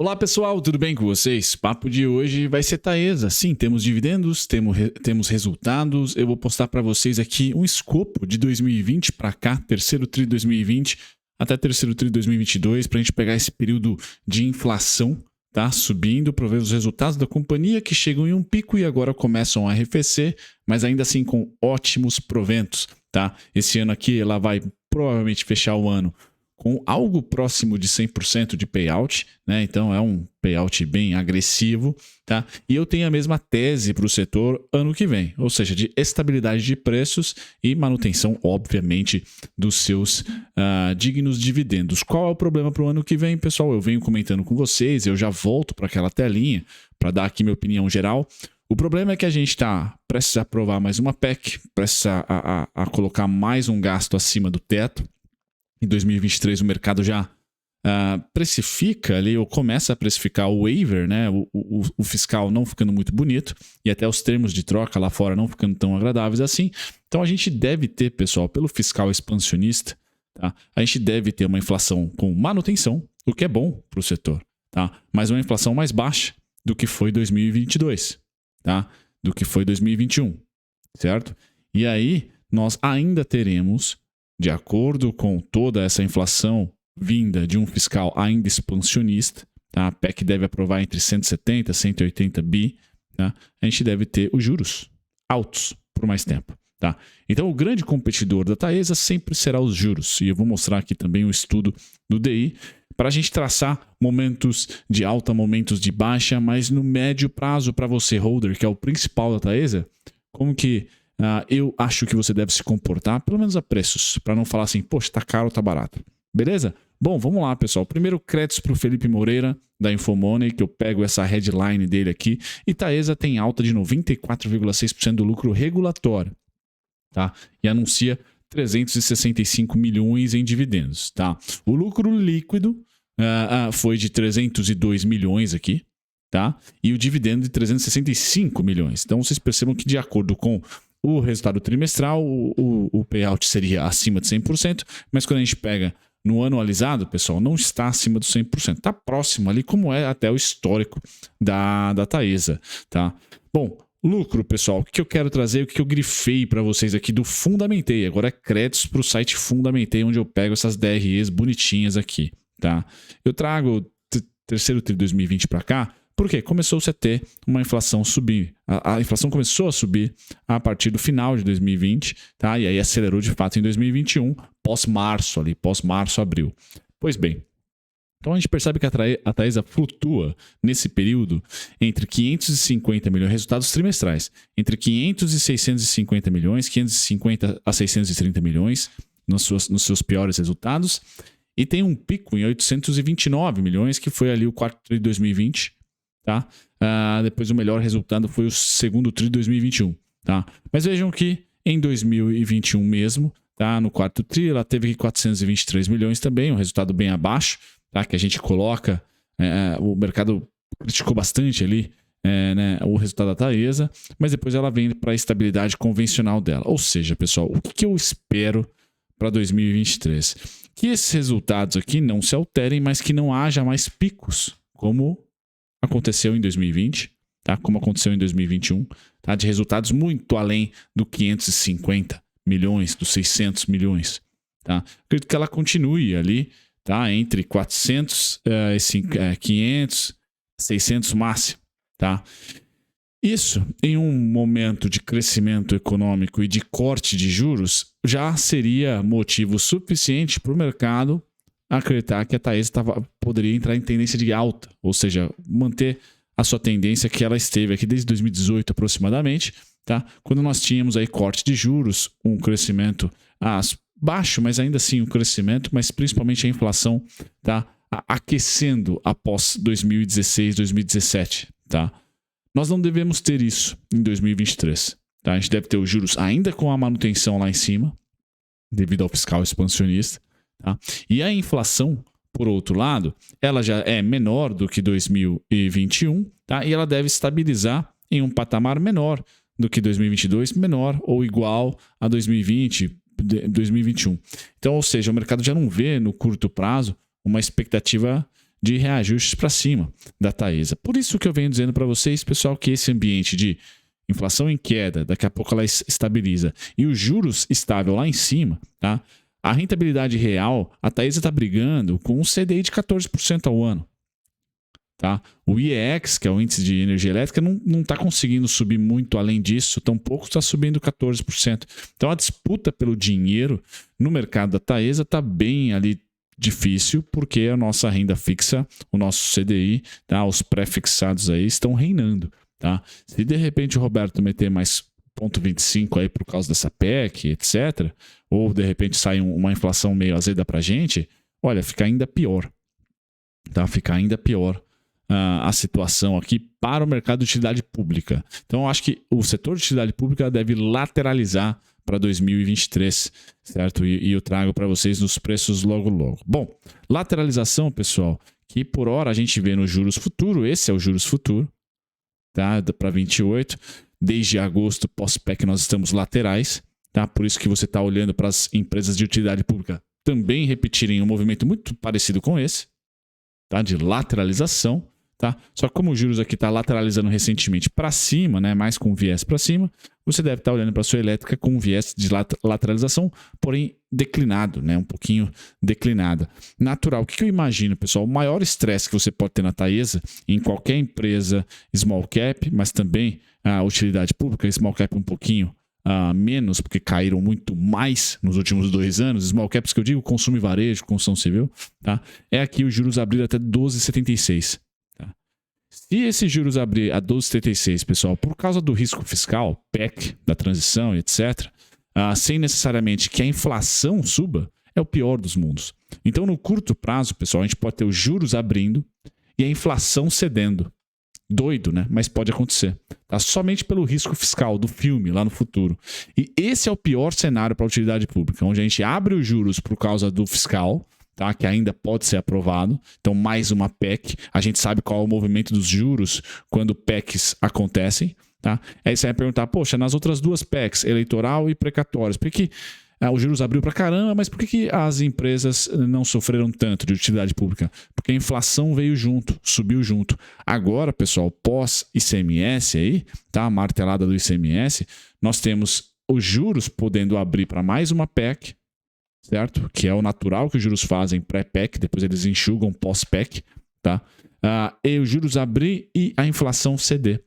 Olá pessoal, tudo bem com vocês? Papo de hoje vai ser Taesa. Sim, temos dividendos, temos resultados. Eu vou postar para vocês aqui um escopo de 2020 para cá, terceiro tri de 2020 até terceiro tri de 2022, para a gente pegar esse período de inflação, tá? Subindo, para ver os resultados da companhia que chegam em um pico e agora começam a arrefecer, mas ainda assim com ótimos proventos, tá? Esse ano aqui ela vai provavelmente fechar o ano com algo próximo de 100% de payout, né? Então é um payout bem agressivo, tá? E eu tenho a mesma tese para o setor ano que vem, ou seja, de estabilidade de preços e manutenção, obviamente, dos seus dignos dividendos. Qual é o problema para o ano que vem, pessoal? Eu venho comentando com vocês, eu já volto para aquela telinha para dar aqui minha opinião geral. O problema é que a gente está prestes a aprovar mais uma PEC, prestes a colocar mais um gasto acima do teto. Em 2023 o mercado já precifica ali, ou começa a precificar o waiver, né? O fiscal não ficando muito bonito e até os termos de troca lá fora não ficando tão agradáveis assim. Então a gente deve ter, pessoal, pelo fiscal expansionista, tá? A gente deve ter uma inflação com manutenção, o que é bom para o setor, tá? Mas uma inflação mais baixa do que foi 2022, tá? Do que foi 2021, certo? E aí nós ainda teremos, de acordo com toda essa inflação vinda de um fiscal ainda expansionista, tá? A PEC deve aprovar entre 170 e 180 bi, tá? A gente deve ter os juros altos por mais tempo, tá? Então o grande competidor da Taesa sempre será os juros, e eu vou mostrar aqui também um estudo do DI para a gente traçar momentos de alta, momentos de baixa, mas no médio prazo para você, holder, que é o principal da Taesa, como que eu acho que você deve se comportar, pelo menos a preços, para não falar assim, poxa, tá caro ou tá barato. Beleza? Bom, vamos lá, pessoal. Primeiro, créditos para o Felipe Moreira, da Infomoney, que eu pego essa headline dele aqui. E Taesa tem alta de 94,6% do lucro regulatório, tá? E anuncia 365 milhões em dividendos, tá? O lucro líquido foi de 302 milhões aqui, tá? E o dividendo de 365 milhões. Então, vocês percebam que, de acordo com o resultado trimestral, o payout seria acima de 100%, mas quando a gente pega no anualizado, pessoal, não está acima do 100%. Está próximo ali, como é até o histórico da Taesa, tá? Bom, lucro, pessoal, o que eu quero trazer, o que eu grifei para vocês aqui do Fundamentei. Agora é créditos para o site Fundamentei, onde eu pego essas DREs bonitinhas aqui, tá? Eu trago terceiro tri de 2020 para cá, porque começou-se a ter uma inflação subir. A inflação começou a subir a partir do final de 2020, tá? E aí acelerou de fato em 2021, pós-março ali, pós-março, abril. Pois bem, então a gente percebe que a Taesa flutua nesse período entre 550 milhões, resultados trimestrais, entre 500 e 650 milhões, 550 a 630 milhões nos seus piores resultados, e tem um pico em 829 milhões, que foi ali o quarto tri de 2020, tá? Depois o melhor resultado foi o segundo tri de 2021, tá? Mas vejam que em 2021 mesmo, tá? No quarto tri ela teve aqui 423 milhões também, um resultado bem abaixo, tá? Que a gente coloca, o mercado criticou bastante ali, né, o resultado da Taesa, mas depois ela vem para a estabilidade convencional dela. Ou seja, pessoal, o que eu espero para 2023? Que esses resultados aqui não se alterem, mas que não haja mais picos, como aconteceu em 2020, tá? Como aconteceu em 2021, tá? De resultados muito além do 550 milhões, dos 600 milhões, tá? Acredito que ela continue ali, tá? Entre 400, 500, 600 máximo, tá? Isso, em um momento de crescimento econômico e de corte de juros, já seria motivo suficiente para o mercado acreditar que a Taesa poderia entrar em tendência de alta, ou seja, manter a sua tendência que ela esteve aqui desde 2018 aproximadamente, tá? Quando nós tínhamos aí corte de juros, um crescimento baixo, mas ainda assim um crescimento, mas principalmente a inflação, tá? Aquecendo após 2016, 2017, tá? Nós não devemos ter isso em 2023, tá? A gente deve ter os juros ainda com a manutenção lá em cima, devido ao fiscal expansionista, tá? E a inflação, por outro lado, ela já é menor do que 2021, tá? E ela deve estabilizar em um patamar menor do que 2022, menor ou igual a 2020, 2021. Então, ou seja, o mercado já não vê no curto prazo uma expectativa de reajustes para cima da Taesa. Por isso que eu venho dizendo para vocês, pessoal, que esse ambiente de inflação em queda, daqui a pouco ela estabiliza, e os juros estável lá em cima, tá? A rentabilidade real, a Taesa está brigando com um CDI de 14% ao ano. Tá? O IEX, que é o índice de energia elétrica, não está conseguindo subir muito além disso, tampouco está subindo 14%. Então a disputa pelo dinheiro no mercado da Taesa está bem ali difícil, porque a nossa renda fixa, o nosso CDI, tá? Os pré-fixados aí estão reinando. Tá? Se de repente o Roberto meter mais 0,25 aí por causa dessa PEC, etc., ou de repente sai uma inflação meio azeda para a gente, olha, fica ainda pior. Tá? Fica ainda pior a situação aqui para o mercado de utilidade pública. Então, eu acho que o setor de utilidade pública deve lateralizar para 2023, certo? E eu trago para vocês nos preços logo. Bom, lateralização, pessoal, que por hora a gente vê no juros futuro, esse é o juros futuro, tá? Para 28, desde agosto, pós-PEC, nós estamos laterais, tá? Por isso que você está olhando para as empresas de utilidade pública também repetirem um movimento muito parecido com esse, tá? De lateralização. Tá? Só que como os juros aqui está lateralizando recentemente para cima, né, mais com viés para cima, você deve estar olhando para a sua elétrica com viés de lateralização, porém declinado, né, um pouquinho declinada. Natural. O que eu imagino, pessoal? O maior estresse que você pode ter na Taesa, em qualquer empresa small cap, mas também a utilidade pública, small cap um pouquinho menos, porque caíram muito mais nos últimos 2 anos, small caps que eu digo, consumo e varejo, construção civil, tá? É aqui os juros abrir até 12,76. Se esses juros abrir a 12,76, pessoal, por causa do risco fiscal, PEC, da transição, etc., sem necessariamente que a inflação suba, é o pior dos mundos. Então, no curto prazo, pessoal, a gente pode ter os juros abrindo e a inflação cedendo. Doido, né? Mas pode acontecer. Tá? Somente pelo risco fiscal do filme lá no futuro. E esse é o pior cenário para a utilidade pública, onde a gente abre os juros por causa do fiscal, tá? Que ainda pode ser aprovado. Então, mais uma PEC. A gente sabe qual é o movimento dos juros quando PECs acontecem. Tá? Aí você vai perguntar, poxa, nas outras 2 PECs, eleitoral e precatórios, por que os juros abriu pra caramba, mas por que as empresas não sofreram tanto de utilidade pública? Porque a inflação veio junto, subiu junto. Agora, pessoal, pós-ICMS aí, tá? A martelada do ICMS, nós temos os juros podendo abrir para mais uma PEC, certo? Que é o natural que os juros fazem pré-PEC, depois eles enxugam pós-PEC, tá? E os juros abrir e a inflação ceder.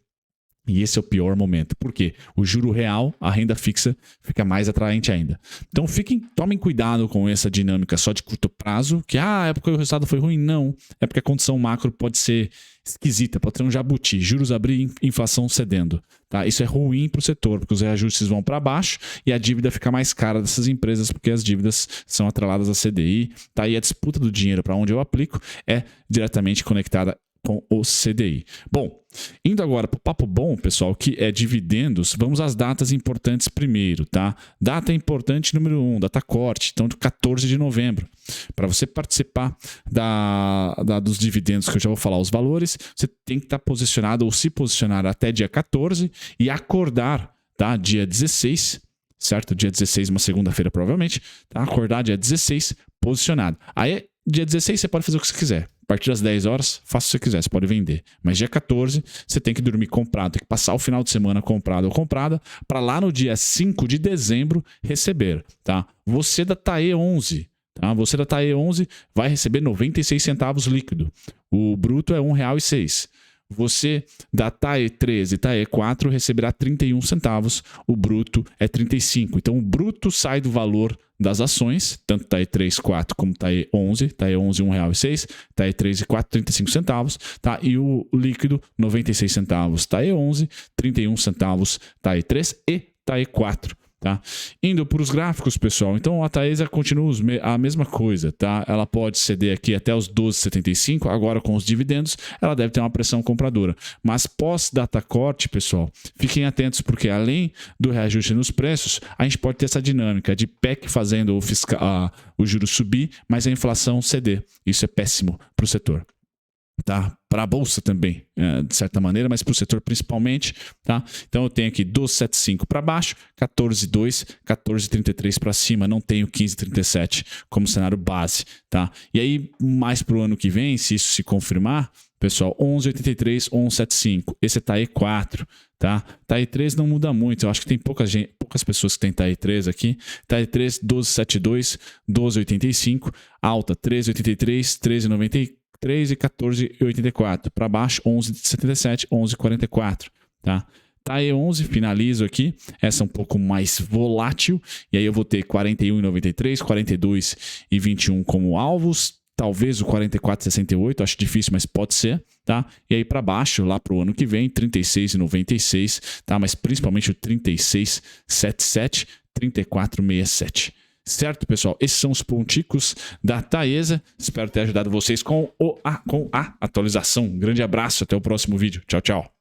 E esse é o pior momento. Por quê? O juro real, a renda fixa, fica mais atraente ainda. Então tomem cuidado com essa dinâmica só de curto prazo, que é porque o resultado foi ruim. Não. É porque a condição macro pode ser esquisita, pode ter um jabuti. Juros abrir e inflação cedendo. Tá? Isso é ruim para o setor, porque os reajustes vão para baixo e a dívida fica mais cara dessas empresas, porque as dívidas são atreladas à CDI. Tá? E a disputa do dinheiro para onde eu aplico é diretamente conectada com o CDI. Bom, indo agora para o papo bom, pessoal, que é dividendos, vamos às datas importantes primeiro, tá? Data importante número 1, data corte, então de 14 de novembro. Para você participar dos dividendos, que eu já vou falar os valores, você tem que estar posicionado ou se posicionar até dia 14 e acordar, tá? Dia 16, certo? Dia 16, uma segunda-feira provavelmente, tá? Acordar dia 16, posicionado. Aí, dia 16 você pode fazer o que você quiser. A partir das 10 horas, faça o que você quiser, você pode vender. Mas dia 14, você tem que dormir comprado, tem que passar o final de semana comprado ou comprada, para lá no dia 5 de dezembro receber, tá? Você da TAE 11, tá? Você da TAE 11 vai receber 96 centavos líquido. O bruto é R$ 1,06. Você da TAE 13 e TAE 4 receberá 31 centavos, o bruto é 35. Então o bruto sai do valor das ações, tanto TAE 3, 4 como TAE 11, TAE 11 R$ 1,06, TAE 3 e 4 35 centavos, tá? E o líquido 96 centavos TAE 11, 31 centavos TAE 3 e TAE 4. Tá? Indo para os gráficos, pessoal, então a Taesa continua a mesma coisa, tá? Ela pode ceder aqui até os 12,75, agora com os dividendos, ela deve ter uma pressão compradora. Mas pós-data corte, pessoal, fiquem atentos, porque além do reajuste nos preços, a gente pode ter essa dinâmica de PEC fazendo o juro subir, mas a inflação ceder. Isso é péssimo para o setor. tá? Para a bolsa também, de certa maneira, mas para o setor principalmente, tá? Então eu tenho aqui 12,75 para baixo, 14,2, 14,33 para cima, não tenho 15,37 como cenário base, tá? E aí, mais para o ano que vem, se isso se confirmar, pessoal, 11,83, 11,75. Esse é TAE 4, tá? TAE 3 não muda muito, eu acho que tem poucas pessoas que tem TAE 3 aqui. TAE 3, 12,72, 12,85, alta 13,83, 13,93 e 14,84. Para baixo, 11,77, 11,44, tá? TAE 11, finalizo aqui. Essa é um pouco mais volátil. E aí eu vou ter 41,93, 42,21 como alvos. Talvez o 44,68, acho difícil, mas pode ser, tá? E aí para baixo, lá para o ano que vem, 36,96, tá? Mas principalmente o 36,77, 34,67. Certo, pessoal? Esses são os ponticos da Taesa. Espero ter ajudado vocês com a atualização. Um grande abraço, até o próximo vídeo. Tchau, tchau.